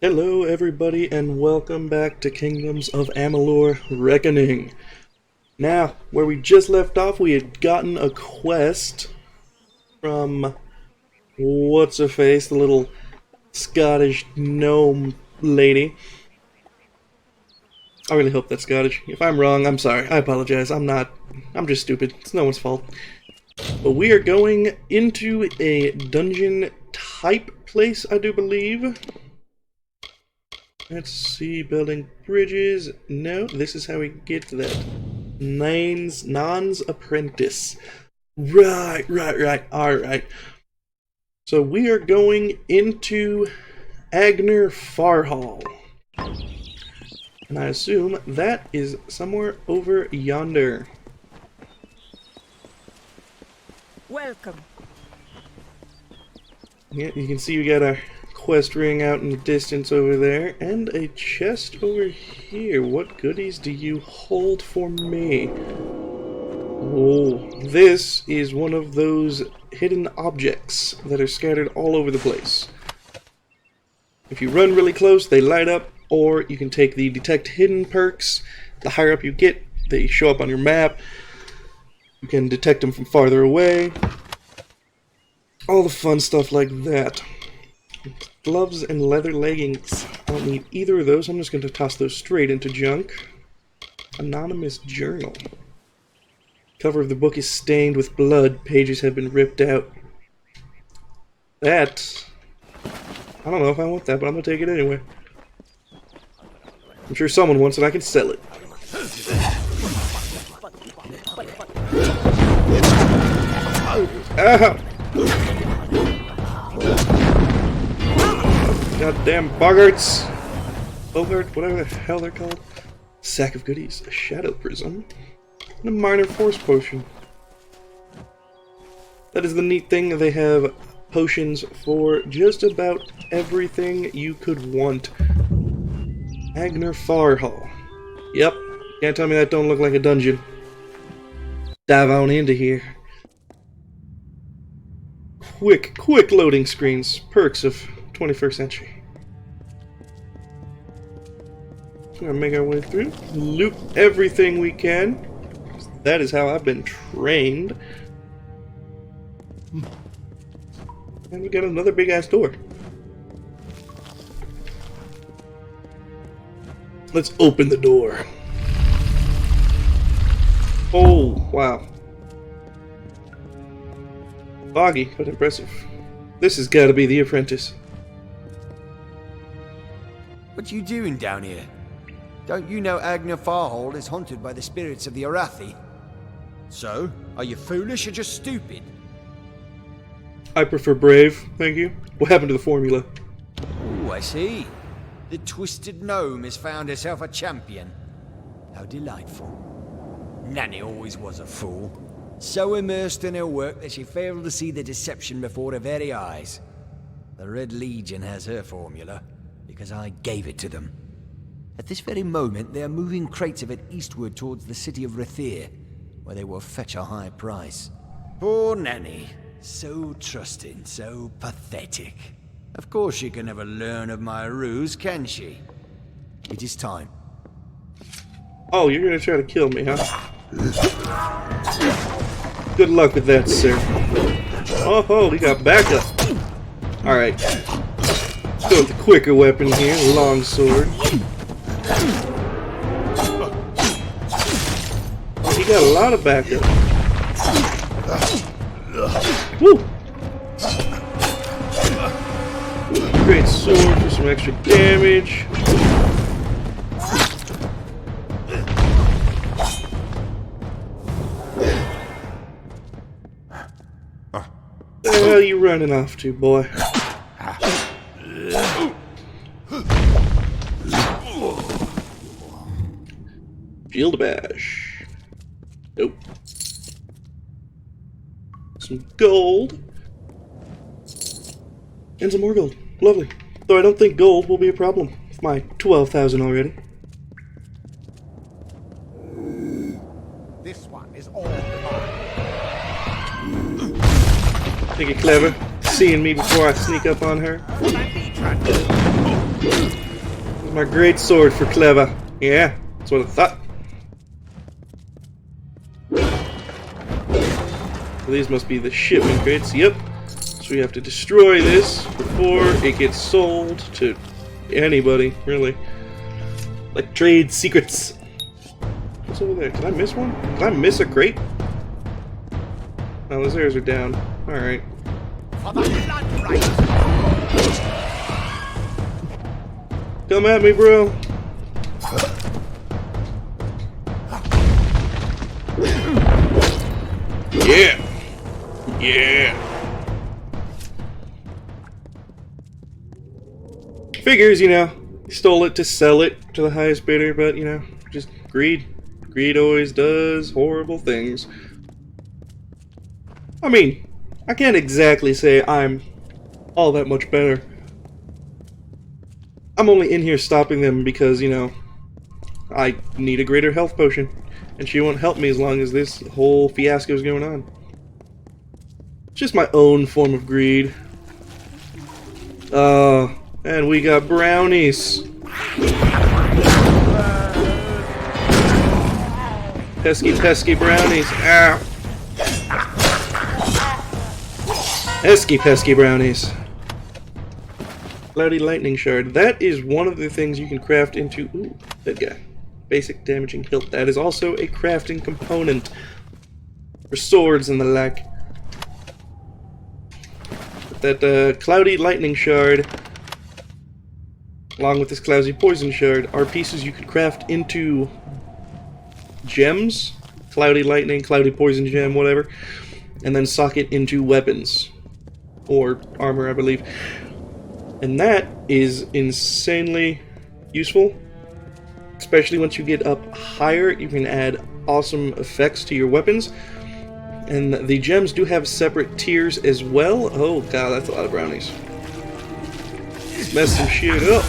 Hello everybody and welcome back to Kingdoms of Amalur Reckoning. Now, where we just left off, we had gotten a quest from what's-her-face, the little Scottish gnome lady. I really hope that's Scottish. If I'm wrong, I'm sorry. I apologize. I'm just stupid. It's no one's fault. But we are going into a dungeon type place, I do believe. Let's see, building bridges. No, this is how we get to that. Non's apprentice. Right. Alright. So we are going into Agnur Farhall. And I assume that is somewhere over yonder. Welcome. Yeah, you can see we got our quest ring out in the distance over there, and a chest over here. What goodies do you hold for me? Oh, this is one of those hidden objects that are scattered all over the place. If you run really close, they light up, or you can take the detect hidden perks. The higher up you get, they show up on your map. You can detect them from farther away. All the fun stuff like that. Gloves and leather leggings. I don't need either of those. I'm just going to toss those straight into junk. Anonymous journal. Cover of the book is stained with blood. Pages have been ripped out. That... I don't know if I want that, but I'm going to take it anyway. I'm sure someone wants it. I can sell it. Ow! Goddamn boggarts! Bogart, whatever the hell they're called. Sack of goodies, a shadow prism, and a minor force potion. That is the neat thing, they have potions for just about everything you could want. Agnur Farhall. Yep, can't tell me that don't look like a dungeon. Dive on into here. Quick loading screens. Perks of 21st century. We're gonna make our way through. Loot everything we can. That is how I've been trained. And we got another big ass door. Let's open the door. Oh, wow. Foggy, but impressive. This has got to be the apprentice. What you doing down here? Don't you know Agnur Farhall is haunted by the spirits of the Arathi? So, are you foolish or just stupid? I prefer brave, thank you. What happened to the formula? Oh, I see. The twisted gnome has found herself a champion. How delightful. Nanny always was a fool. So immersed in her work that she failed to see the deception before her very eyes. The Red Legion has her formula, because I gave it to them. At this very moment, they are moving crates of it eastward towards the city of Rathir, where they will fetch a high price. Poor Nanny. So trusting, so pathetic. Of course she can never learn of my ruse, can she? It is time. Oh, you're gonna try to kill me, huh? Good luck with that, sir. Oh, we got backup. Alright. Let's go with the quicker weapon here, the long sword. Oh, he got a lot of backup. Woo! Great sword for some extra damage. The hell are you running off to, boy? Shield bash. Nope. Some gold. And some more gold. Lovely. Though I don't think gold will be a problem with my 12,000 already. This one is all mine. Think it clever, seeing me before I sneak up on her. My great sword for clever. Yeah, that's what I thought. So these must be the shipment crates. Yep. So we have to destroy this before it gets sold to anybody, really. Like trade secrets. What's over there? Did I miss one? Did I miss a crate? Oh, those arrows are down. Alright. Come at me, bro. Yeah. Yeah. Figures, you know, stole it to sell it to the highest bidder, but, you know, just greed. Greed always does horrible things. I mean, I can't exactly say I'm all that much better. I'm only in here stopping them because, you know, I need a greater health potion. And she won't help me as long as this whole fiasco is going on. It's just my own form of greed. And we got brownies. Pesky, pesky brownies. Ow. Pesky, pesky brownies. Cloudy lightning shard. That is one of the things you can craft into... Ooh, that guy. Basic damaging hilt. That is also a crafting component for swords and the like. But that cloudy lightning shard, along with this cloudy poison shard, are pieces you could craft into gems. Cloudy lightning, cloudy poison gem, whatever. And then sock it into weapons. Or armor, I believe. And that is insanely useful. Especially once you get up higher, you can add awesome effects to your weapons. And the gems do have separate tiers as well. Oh god, that's a lot of brownies. Let's mess some shit up.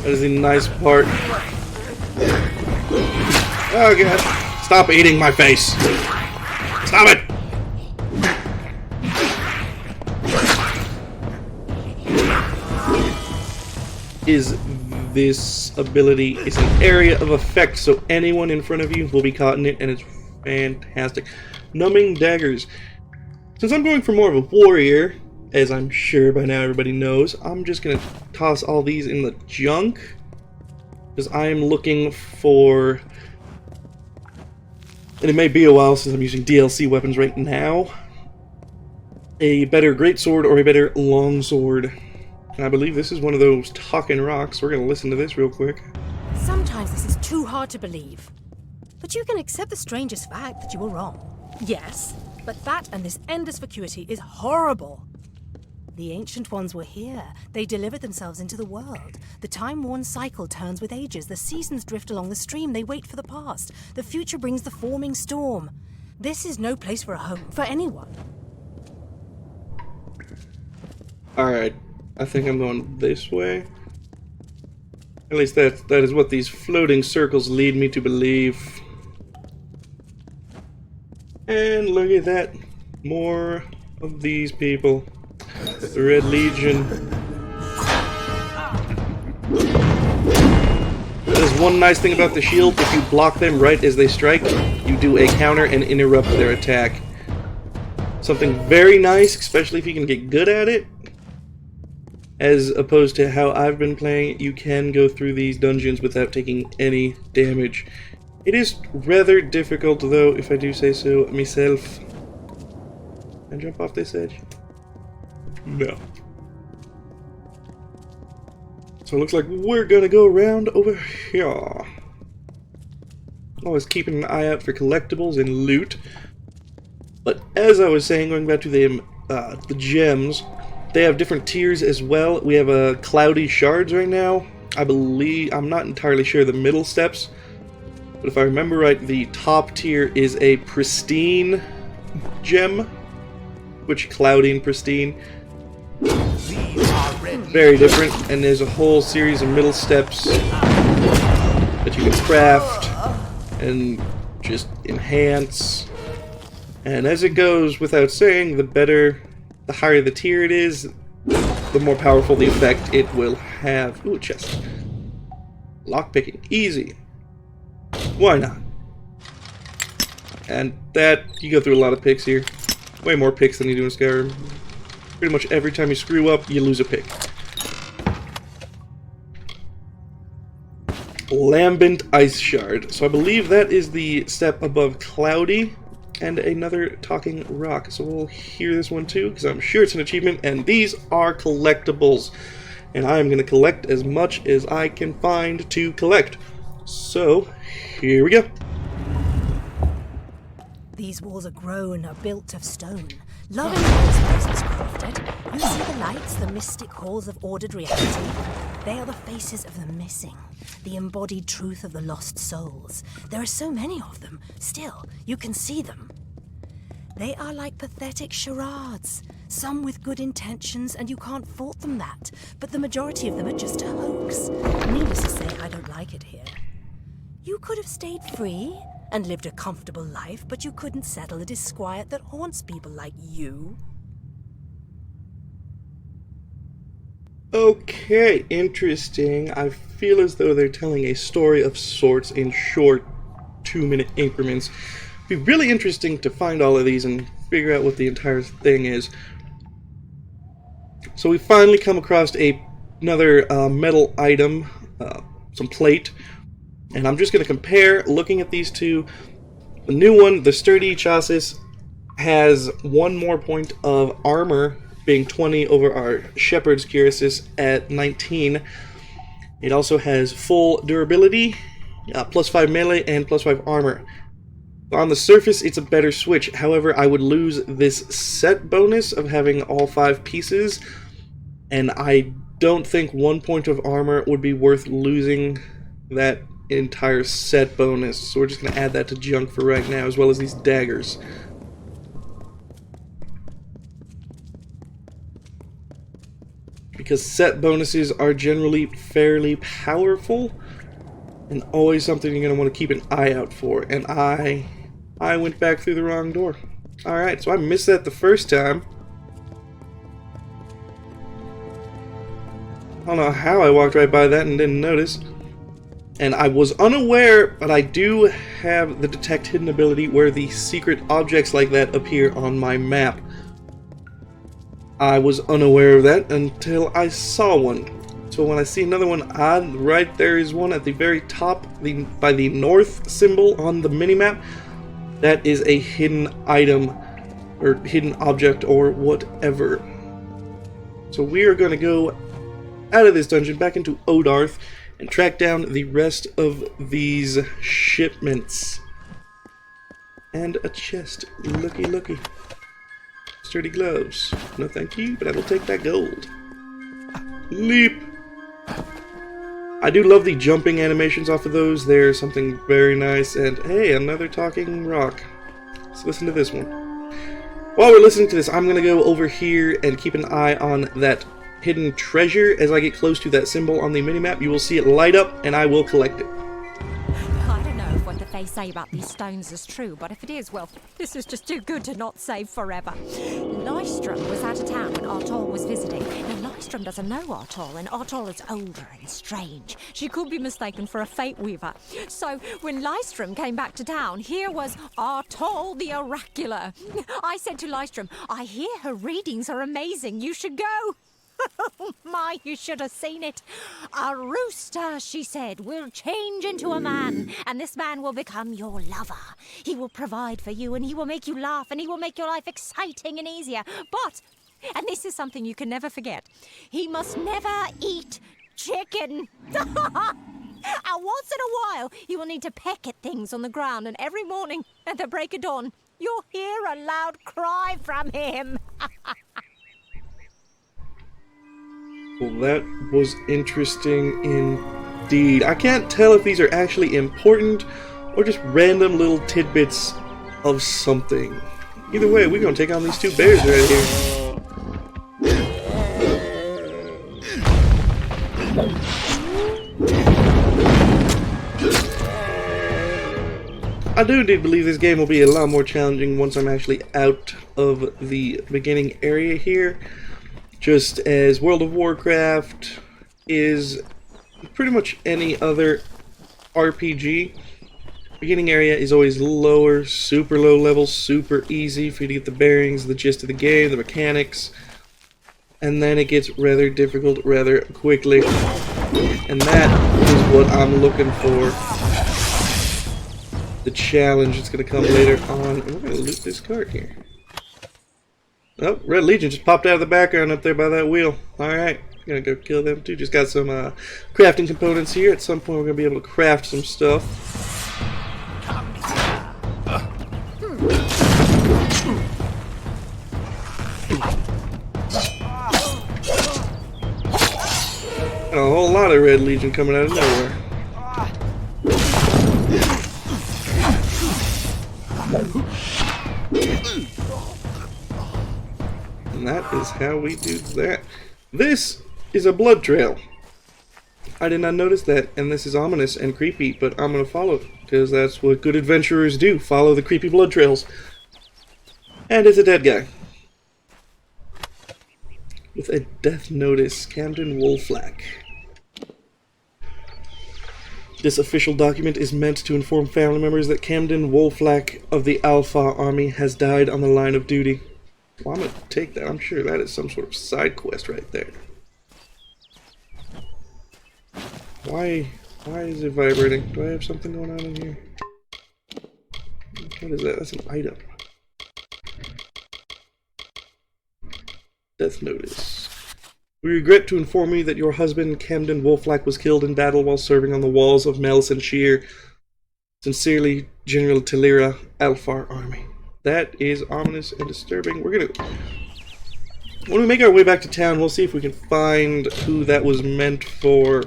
That is a nice part. Oh god. Stop eating my face. Stop it! Is this ability is an area of effect, so anyone in front of you will be caught in it, and it's fantastic. Numbing daggers. Since I'm going for more of a warrior, as I'm sure by now everybody knows, I'm just gonna toss all these in the junk, because I am looking for, and it may be a while since I'm using DLC weapons right now, a better greatsword or a better longsword. And I believe this is one of those talking rocks. We're going to listen to this real quick. Sometimes this is too hard to believe. But you can accept the strangest fact that you were wrong. Yes, but that and this endless vacuity is horrible. The Ancient Ones were here. They delivered themselves into the world. The time-worn cycle turns with ages. The seasons drift along the stream. They wait for the past. The future brings the forming storm. This is no place for a home, for anyone. Alright. I think I'm going this way. At least that is what these floating circles lead me to believe. And look at that. More of these people. The Red Legion. There's one nice thing about the shield. If you block them right as they strike, you do a counter and interrupt their attack. Something very nice, especially if you can get good at it. As opposed to how I've been playing, you can go through these dungeons without taking any damage. It is rather difficult, though, if I do say so myself. Can I jump off this edge? No. So it looks like we're gonna go around over here. Always keeping an eye out for collectibles and loot. But as I was saying, going back to the gems, they have different tiers as well. We have cloudy shards right now. I believe, I'm not entirely sure the middle steps, but if I remember right, the top tier is a pristine gem, which cloudy and pristine, very different. And there's a whole series of middle steps that you can craft and just enhance. And as it goes without saying, the higher the tier it is, the more powerful the effect it will have. Ooh, chest. Lockpicking. Easy. Why not? And that, you go through a lot of picks here. Way more picks than you do in Skyrim. Pretty much every time you screw up, you lose a pick. Lambent Ice Shard. So I believe that is the step above Cloudy. And another talking rock. So we'll hear this one too, because I'm sure it's an achievement. And these are collectibles. And I am going to collect as much as I can find to collect. So, here we go. These walls are grown, are built of stone. Loving those places crafted. You see the lights, the mystic halls of ordered reality. They are the faces of the missing, the embodied truth of the lost souls. There are so many of them. Still, you can see them. They are like pathetic charades. Some with good intentions, and you can't fault them that. But the majority of them are just a hoax. Needless to say, I don't like it here. You could have stayed free and lived a comfortable life, but you couldn't settle the disquiet that haunts people like you. Okay, interesting. I feel as though they're telling a story of sorts in short 2-minute increments. It'd be really interesting to find all of these and figure out what the entire thing is. So we finally come across another metal item, some plate, and I'm just going to compare, looking at these two. The new one, the sturdy chassis, has 1 more point of armor, being 20 over our shepherd's cuirass at 19. It also has full durability, +5 melee, and +5 armor. On the surface, it's a better switch. However, I would lose this set bonus of having all 5 pieces, and I don't think 1 point of armor would be worth losing that entire set bonus. So we're just going to add that to junk for right now, as well as these daggers. Because set bonuses are generally fairly powerful, and always something you're going to want to keep an eye out for. And I went back through the wrong door. Alright, so I missed that the first time. I don't know how I walked right by that and didn't notice. And I was unaware, but I do have the detect hidden ability where the secret objects like that appear on my map. I was unaware of that until I saw one. So when I see another one, right there is one at the very top, by the north symbol on the minimap. That is a hidden item, or hidden object, or whatever. So we are going to go out of this dungeon, back into Odarth, and track down the rest of these shipments. And a chest. Looky, looky. Sturdy gloves. No thank you, but I will take that gold. Leap! I do love the jumping animations off of those. They're something very nice. And hey, another talking rock. Let's listen to this one. While we're listening to this, I'm going to go over here and keep an eye on that hidden treasure. As I get close to that symbol on the minimap, you will see it light up, and I will collect it. I don't know if what they say about these stones is true, but if it is, well, this is just too good to not save forever. Lystrom was out of town when Artol was visiting. Now, Lystrom doesn't know Artol, and Artol is older and strange. She could be mistaken for a fate weaver. So, when Lystrom came back to town, here was Artol the Oracular. I said to Lystrom, I hear her readings are amazing. You should go. Oh my, you should have seen it. A rooster, she said, will change into a man, and this man will become your lover. He will provide for you, and he will make you laugh, and he will make your life exciting and easier. But, and this is something you can never forget, he must never eat chicken. And once in a while, he will need to peck at things on the ground, and every morning at the break of dawn, you'll hear a loud cry from him. Well, that was interesting indeed. I can't tell if these are actually important or just random little tidbits of something. Either way, we're going to take on these 2 bears right here. I do indeed believe this game will be a lot more challenging once I'm actually out of the beginning area here. Just as World of Warcraft is pretty much any other RPG. Beginning area is always lower, super low level, super easy for you to get the bearings, the gist of the game, the mechanics. And then it gets rather difficult rather quickly. And that is what I'm looking for. The challenge that's going to come later on. And we're going to loot this cart here. Oh, Red Legion just popped out of the background up there by that wheel. Alright, gonna go kill them too. Just got some crafting components here. At some point we're going to be able to craft some stuff. And a whole lot of Red Legion coming out of nowhere. And that is how we do that. This is a blood trail. I did not notice that, and this is ominous and creepy, but I'm going to follow it, because that's what good adventurers do, follow the creepy blood trails. And it's a dead guy. With a death notice, Camden Wolflack. This official document is meant to inform family members that Camden Wolflack of the Alpha Army has died on the line of duty. Well, I'm gonna take that. I'm sure that is some sort of side quest right there. Why is it vibrating? Do I have something going on in here? What is that? That's an item. Death notice. We regret to inform you that your husband, Camden Wolflack, was killed in battle while serving on the walls of Melson Shear. Sincerely, General Talira, Alfar Army. That is ominous and disturbing. When we make our way back to town, we'll see if we can find who that was meant for.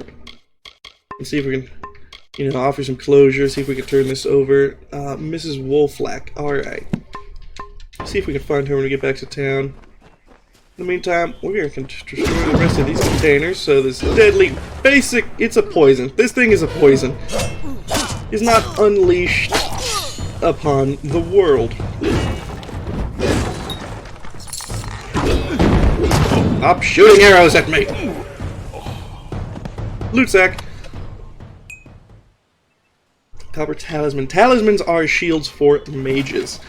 And see if we can, offer some closure, see if we can turn this over. Mrs. Wolflack, alright. See if we can find her when we get back to town. In the meantime, we're going to destroy the rest of these containers. So this deadly, it's a poison. This thing is a poison. It's not unleashed upon the world. Stop shooting arrows at me! Loot sack. Copper talisman. Talismans are shields for mages.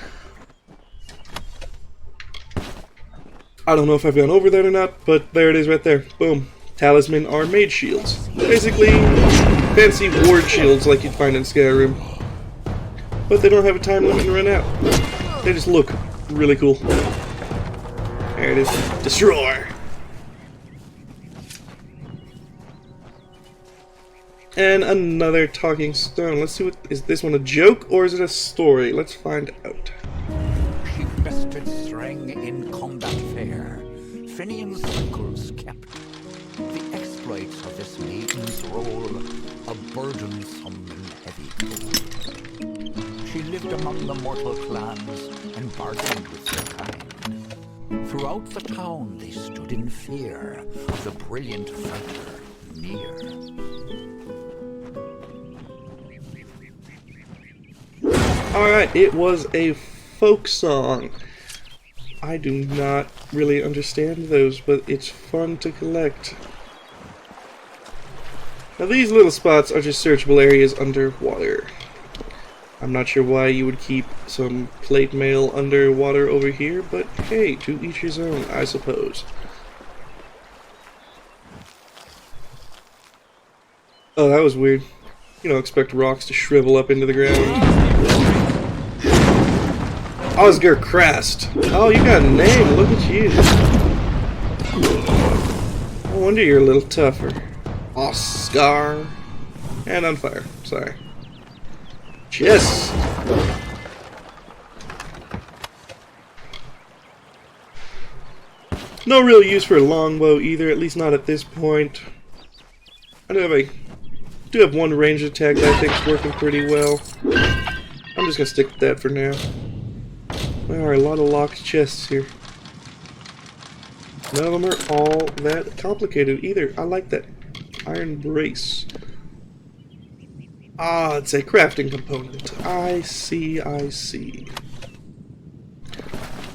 I don't know if I've gone over that or not, but there it is right there. Boom. Talisman are mage shields. Basically, fancy ward shields like you'd find in Skyrim. But they don't have a time limit to run out. They just look really cool. There it is. Destroy! And another talking stone. Let's see is this one a joke or is it a story? Let's find out. She bested Threng in combat fair. Finian's circles kept. The exploits of this maiden's role, a burdensome and heavy toll. She lived among the mortal clans and bargained with their kind. Throughout the town they stood in fear of the brilliant fighter near. Alright, it was a folk song. I do not really understand those, but it's fun to collect. Now these little spots are just searchable areas underwater. I'm not sure why you would keep some plate mail underwater over here, but hey, to each his own, I suppose. Oh, that was weird. You don't expect rocks to shrivel up into the ground. Oscar Crest. Oh, you got a name. Look at you. No wonder you're a little tougher. Oscar. And on fire. Sorry. Chest. No real use for a longbow either, at least not at this point. I do have one ranged attack that I think is working pretty well. I'm just gonna stick with that for now. There are a lot of locked chests here. None of them are all that complicated either. I like that. Iron brace. Ah, it's a crafting component. I see, I see.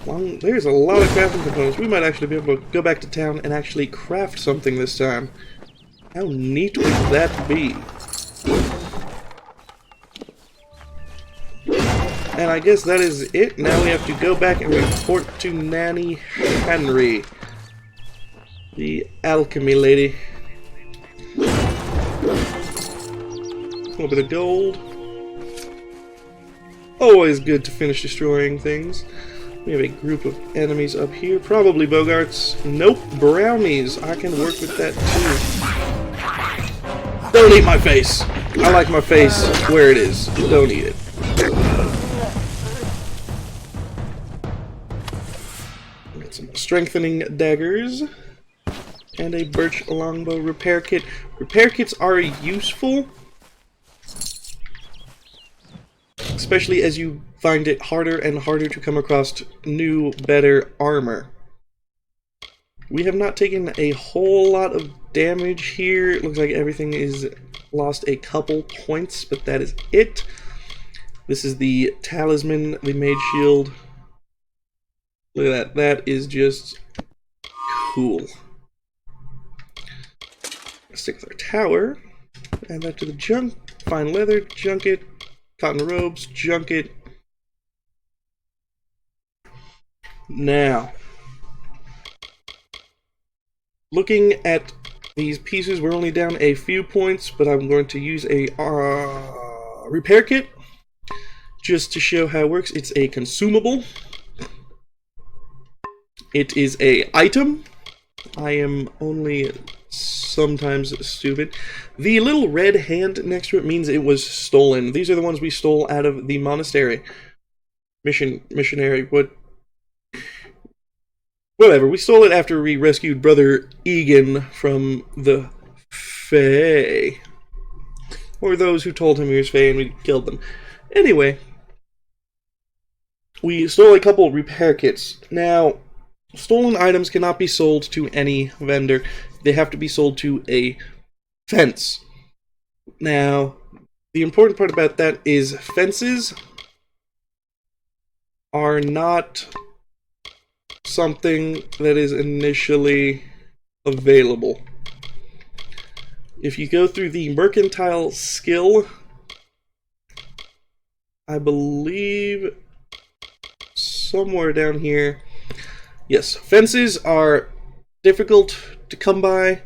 Well, there's a lot of crafting components. We might actually be able to go back to town and actually craft something this time. How neat would that be? And I guess that is it. Now we have to go back and report to Nanny Henry, the alchemy lady. A little bit of gold. Always good to finish destroying things. We have a group of enemies up here. Probably Bogarts. Nope, brownies. I can work with that too. Don't eat my face. I like my face where it is. Don't eat it. Got some strengthening daggers. And a birch longbow repair kit. Repair kits are useful, especially as you find it harder and harder to come across new, better armor. We have not taken a whole lot of damage here. It looks like everything is lost a couple points, but that is it. This is the talisman, the mage shield. Look at that. That is just cool. Stick with our tower. Add that to the junk. Fine leather, junk it. Cotton robes, junk it. Now, looking at these pieces, we're only down a few points, but I'm going to use a repair kit just to show how it works. It's a consumable. It is a item. I am only sometimes stupid. The little red hand next to it means it was stolen. These are the ones we stole out of the monastery. Missionary, whatever. We stole it after we rescued Brother Egan from the Fae. Or those who told him he was Fae and we killed them. Anyway, we stole a couple repair kits. Now, stolen items cannot be sold to any vendor. They have to be sold to a fence. Now, the important part about that is fences are not something that is initially available. If you go through the mercantile skill, I believe somewhere down here, yes, fences are difficult to come by.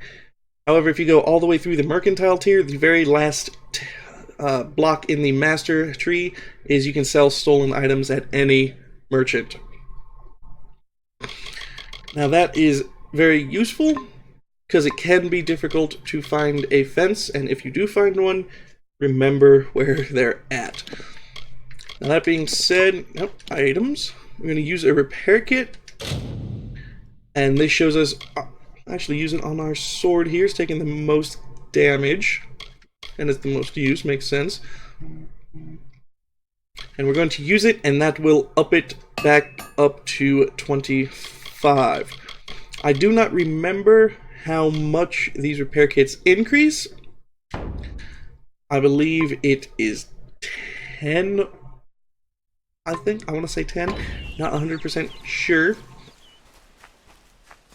However, if you go all the way through the mercantile tier, the very last block in the master tree is you can sell stolen items at any merchant. Now that is very useful because it can be difficult to find a fence, and if you do find one, remember where they're at. Now that being said, items. We're going to use a repair kit, and this shows us actually use it on our sword here. It's taking the most damage, and it's the most use, makes sense. And we're going to use it, and that will up it back up to 25. I do not remember how much these repair kits increase. I believe it is 10. I think, I want to say 10. Not 100% sure.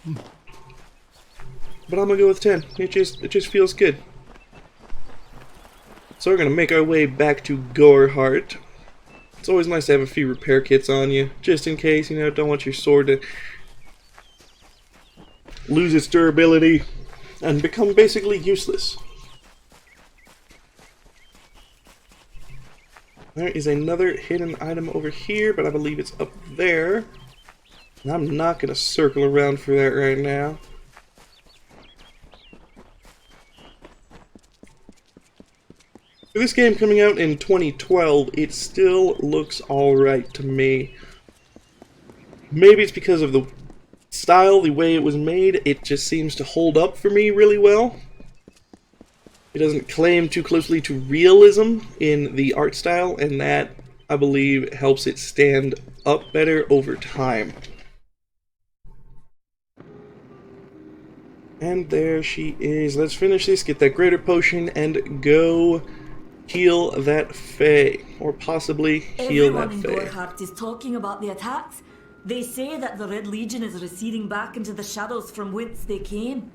But I'm going to go with 10. It just feels good. So we're going to make our way back to Goreheart. It's always nice to have a few repair kits on you, just in case, you know, don't want your sword to lose its durability and become basically useless. There is another hidden item over here, but I believe it's up there. And I'm not going to circle around for that right now. For this game coming out in 2012, it still looks alright to me. Maybe it's because of the style, the way it was made, it just seems to hold up for me really well. It doesn't claim too closely to realism in the art style, and that, I believe, helps it stand up better over time. And there she is. Let's finish this, get that greater potion, and go heal that Fae, or possibly heal that Everyone in Fae. Gorhart is talking about the attacks. They say that the Red Legion is receding back into the shadows from whence they came.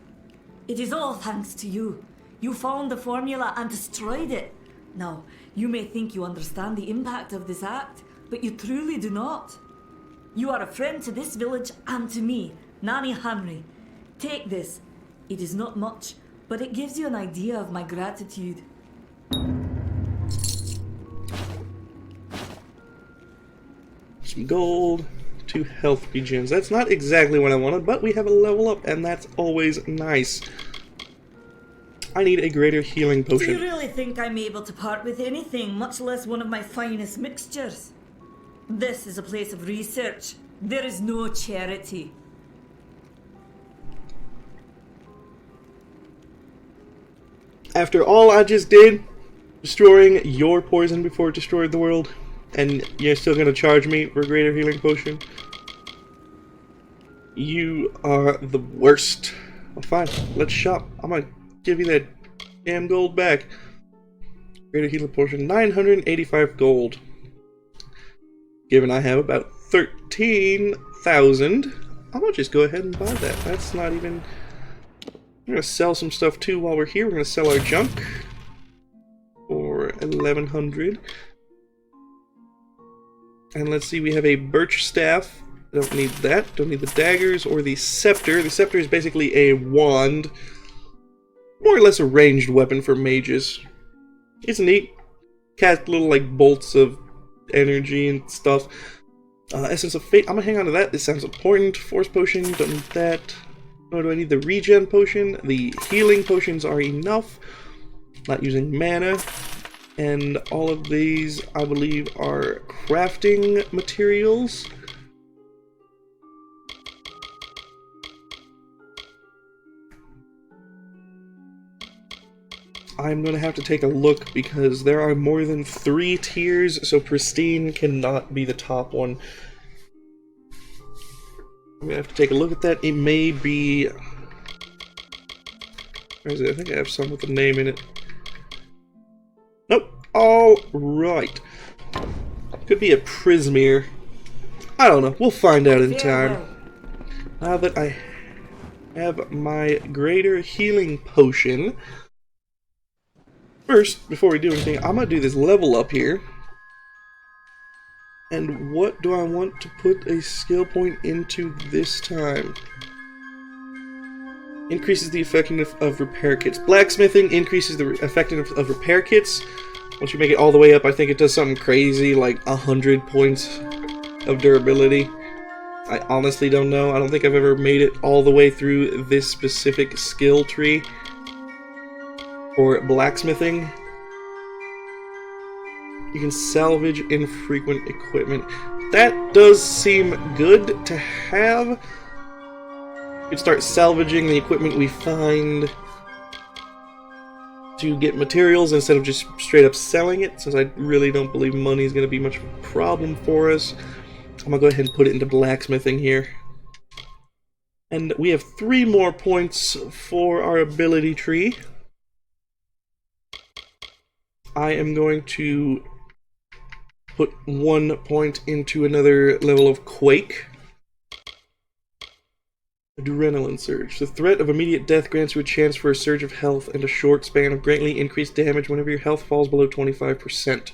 It is all thanks to you. You found the formula and destroyed it. Now, you may think you understand the impact of this act, but you truly do not. You are a friend to this village and to me, Nanny Henry. Take this. It is not much, but it gives you an idea of my gratitude. Some gold, 2 health regens. That's not exactly what I wanted, but we have a level up, and that's always nice. I need a greater healing Do you potion. really think I'm able to part with anything, much less one of my finest mixtures? This is a place of research. There is no charity. After all I just did, destroying your poison before it destroyed the world, and you're still gonna charge me for a greater healing potion? You are the worst. Well, fine, let's shop. I'm gonna give you that damn gold back. Greater healing potion, 985 gold. Given I have about 13,000, I'm gonna just go ahead and buy that. That's not even... I'm gonna sell some stuff too while we're here. We're gonna sell our junk for 1,100. And let's see, we have a birch staff. Don't need that. Don't need the daggers or the scepter. The scepter is basically a wand. More or less a ranged weapon for mages. It's neat. Cast little like bolts of energy and stuff. Essence of Fate. I'm gonna hang on to that. This sounds important. Force potion. Don't need that. Nor do I need the regen potion. The healing potions are enough. Not using mana. And all of these, I believe, are crafting materials. I'm going to have to take a look because there are more than 3 tiers, so pristine cannot be the top one. I'm going to have to take a look at that. It may be... Where is it? I think I have some with a name in it. Nope. Alright. Could be a Prismere. I don't know. We'll find out in time. Now that I have my greater healing potion... First, before we do anything, I'm going to do this level up here. And what do I want to put a skill point into this time? Increases the effectiveness of repair kits. Blacksmithing increases the effectiveness of repair kits. Once you make it all the way up, I think it does something crazy, like 100 points of durability. I honestly don't know. I don't think I've ever made it all the way through this specific skill tree. For blacksmithing, you can salvage infrequent equipment. That does seem good to have. You can start salvaging the equipment we find to get materials instead of just straight up selling it, since I really don't believe money is going to be much of a problem for us. I'm going to go ahead and put it into blacksmithing here. And we have 3 more points for our ability tree. I am going to put 1 point into another level of Quake. Adrenaline Surge. The threat of immediate death grants you a chance for a surge of health and a short span of greatly increased damage whenever your health falls below 25%.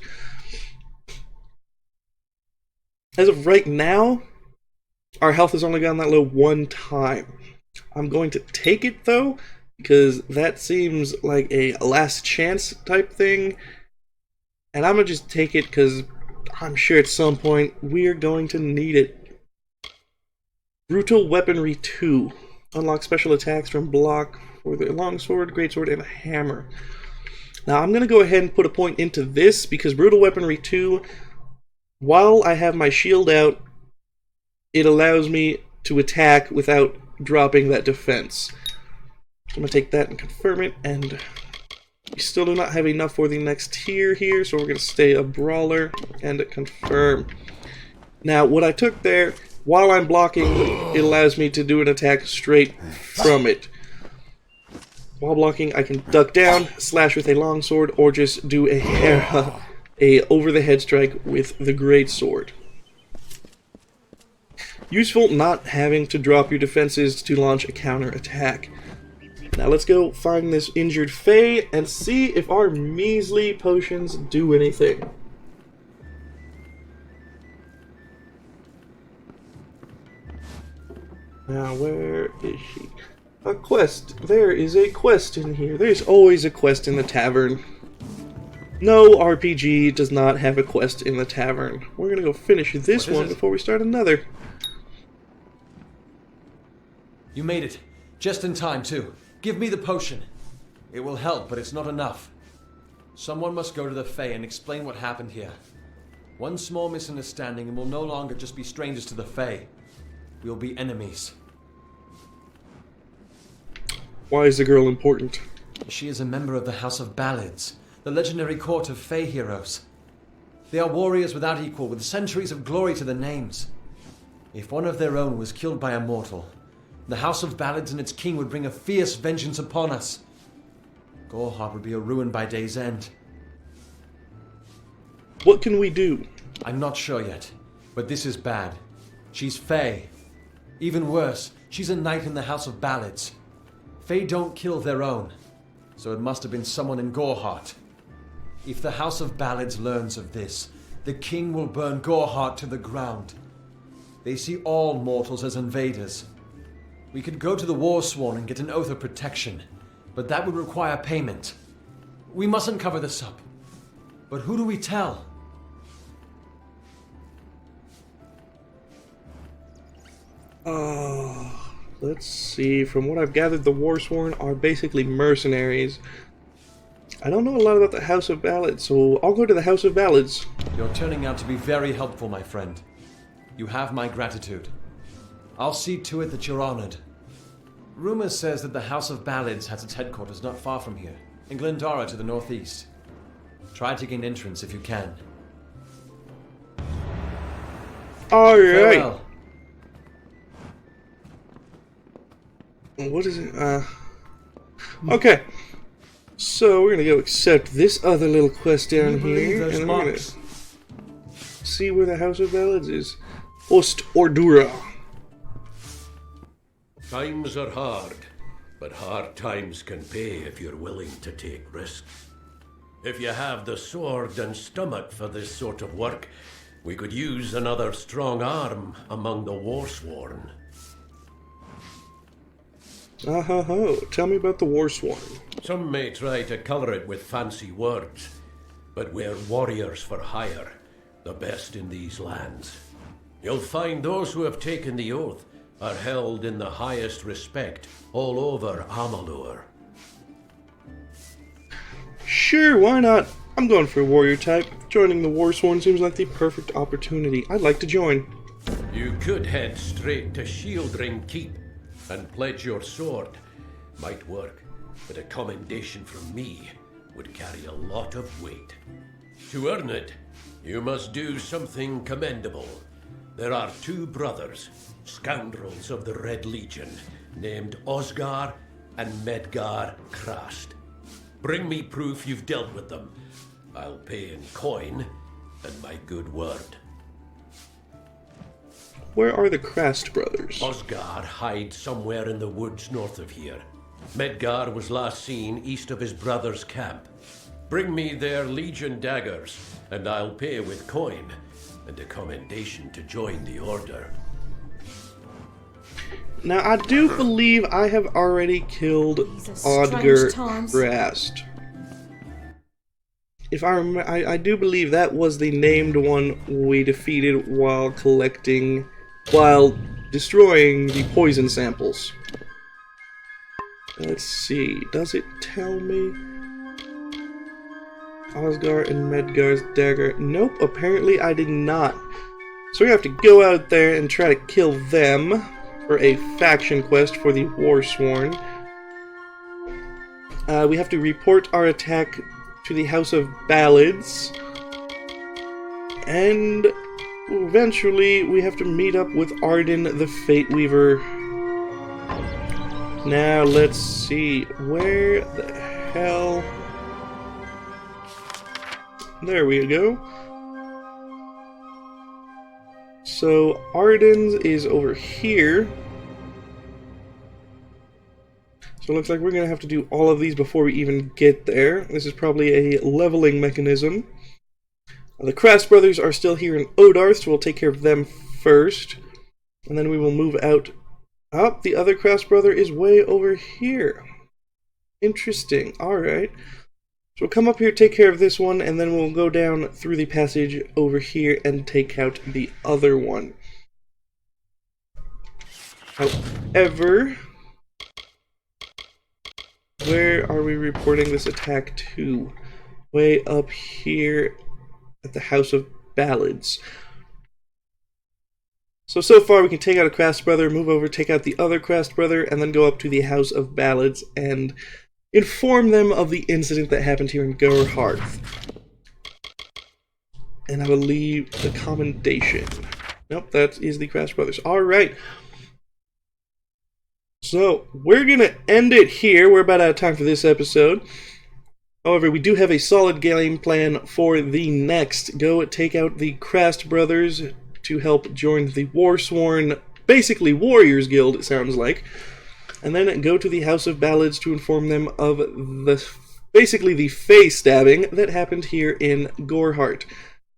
As of right now, our health has only gone that low 1 time. I'm going to take it though, because that seems like a last chance type thing. And I'm going to just take it because I'm sure at some point we're going to need it. Brutal Weaponry 2. Unlock special attacks from block for the longsword, greatsword, and a hammer. Now I'm going to go ahead and put a point into this because Brutal Weaponry 2, while I have my shield out, it allows me to attack without dropping that defense. So I'm going to take that and confirm it, and we still do not have enough for the next tier here, so we're going to stay a brawler and confirm. Now, what I took there, while I'm blocking, it allows me to do an attack straight from it. While blocking, I can duck down, slash with a longsword, or just do a over-the-head strike with the greatsword. Useful not having to drop your defenses to launch a counter-attack. Now let's go find this injured Fae and see if our measly potions do anything. Now where is she? A quest. There is a quest in here. There's always a quest in the tavern. No RPG does not have a quest in the tavern. We're gonna go finish this one before we start another. You made it. Just in time, too. Give me the potion. It will help, but it's not enough. Someone must go to the Fae and explain what happened here. One small misunderstanding and we'll no longer just be strangers to the Fae. We'll be enemies. Why is the girl important? She is a member of the House of Ballads, the legendary court of Fae heroes. They are warriors without equal, with centuries of glory to their names. If one of their own was killed by a mortal, the House of Ballads and its king would bring a fierce vengeance upon us. Gorehart would be a ruin by day's end. What can we do? I'm not sure yet, but this is bad. She's Fae. Even worse, she's a knight in the House of Ballads. Fae don't kill their own, so it must have been someone in Gorehart. If the House of Ballads learns of this, the king will burn Gorehart to the ground. They see all mortals as invaders. We could go to the Warsworn and get an oath of protection, but that would require payment. We mustn't cover this up. But who do we tell? Let's see. From what I've gathered, the Warsworn are basically mercenaries. I don't know a lot about the House of Ballads, so I'll go to the House of Ballads. You're turning out to be very helpful, my friend. You have my gratitude. I'll see to it that you're honored. Rumor says that the House of Ballads has its headquarters not far from here, in Glendara to the northeast. Try to gain entrance if you can. Alright. Farewell. What is it? Okay. So we're gonna go accept this other little quest down here, and we're gonna see where the House of Ballads is. Ost Ordura. Times are hard, but hard times can pay if you're willing to take risks. If you have the sword and stomach for this sort of work, we could use another strong arm among the Warsworn. Ho. Tell me about the Warsworn. Some may try to colour it with fancy words, but we're warriors for hire, the best in these lands. You'll find those who have taken the oath are held in the highest respect all over Amalur. Sure, why not? I'm going for a warrior type. Joining the Warsworn seems like the perfect opportunity. I'd like to join. You could head straight to Shieldring Keep and pledge your sword. Might work, but a commendation from me would carry a lot of weight. To earn it, you must do something commendable. There are two brothers, scoundrels of the Red Legion, named Osgar and Medgar Krast. Bring me proof you've dealt with them. I'll pay in coin and my good word. Where are the Krast brothers? Osgar hides somewhere in the woods north of here. Medgar was last seen east of his brother's camp. Bring me their Legion daggers, and I'll pay with coin and a commendation to join the order. Now, I do believe I have already killed Odger Krast. If I remember, I do believe that was the named one we defeated while destroying the poison samples. Let's see, does it tell me? Osgar and Medgar's dagger. Nope, apparently I did not. So we have to go out there and try to kill them for a faction quest for the Warsworn. We have to report our attack to the House of Ballads. And eventually we have to meet up with Arden the Fate Weaver Now let's see, where the hell... There we go. So Arden's is over here. So it looks like we're going to have to do all of these before we even get there. This is probably a leveling mechanism. The Crast brothers are still here in Odarth, so we'll take care of them first. And then we will move out. Oh, the other Crast brother is way over here. Interesting. Alright. So we'll come up here, take care of this one, and then we'll go down through the passage over here and take out the other one. However... where are we reporting this attack to? Way up here at the House of Ballads. So far we can take out a Crast brother, move over, take out the other Crast brother, and then go up to the House of Ballads and inform them of the incident that happened here in Gorharth. And I will leave the commendation. Nope, that is the Crast brothers. Alright. So, we're going to end it here. We're about out of time for this episode. However, we do have a solid game plan for the next. Go take out the Crast brothers to help join the Warsworn, basically Warriors Guild, it sounds like. And then go to the House of Ballads to inform them of basically the face stabbing that happened here in Gorharth,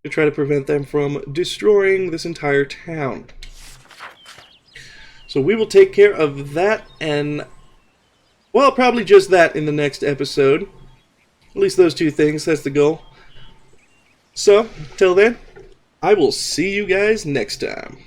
to try to prevent them from destroying this entire town. So we will take care of that and, well, probably just that in the next episode. At least those two things, that's the goal. So, till then, I will see you guys next time.